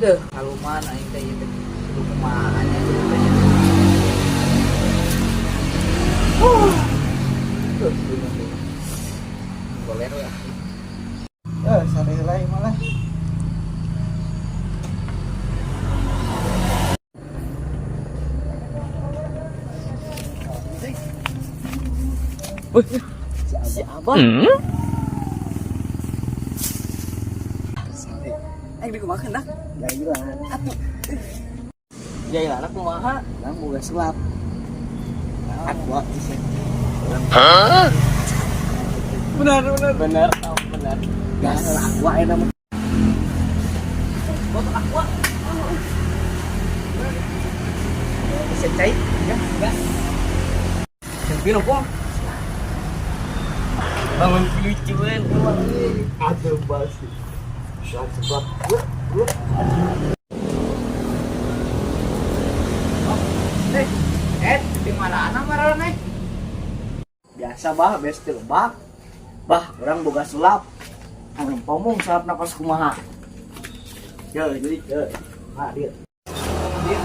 Deh, kalau mana aing teh ieu kudu kumaha nya gitu teh. Boleh ya. Sare heula malah. Si Abah. Aing dikumakeun dah. Jailan. Atuh. Jailana kumaha? Nang boga sulap. Aqua bisa. Benar. Bener. Gas aqua enak mah. Botol aqua. Bisa cair? Ya, enggak. Yang piro, Pong? Bangun lucuan aduh basi. Sebab Di mana anak marah nih? biasa bah bes teu lebak. Bah, orang boga sulap. Anu pomong sulap napas kumaha. Jadi dia. Dia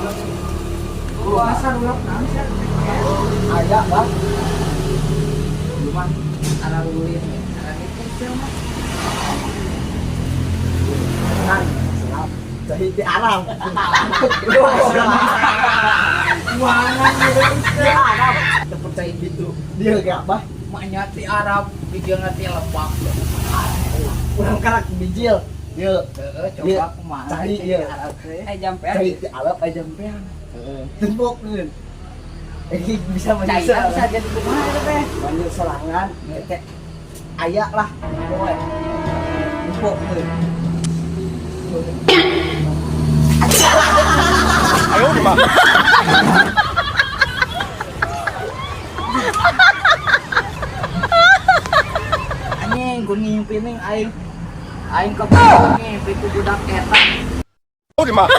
pasar ulap nangsa. Ada bah. Cuman arah ulin ya. Arah itu kecil mah. Kan sulap. Jadi di Arab. Mana nih Arab? Percaya gitu. Dia gak bah. Maknya di Arab, video nanti lepak. Urang karak bijil. Dia Coba kemana? cari dia. Arab teh. Jampean. Cari di Arab aja jampean. Tembok nih. Bisa Cai menyusul. bisa jadi kumaha itu teh? Banyak serangan, kayak ayak lah, boy. Empuk nih. Ayo di mana? Anjing, gue ngimpi nih aing. Aing kepengen ngimpi ku budak eta. Oh di mana?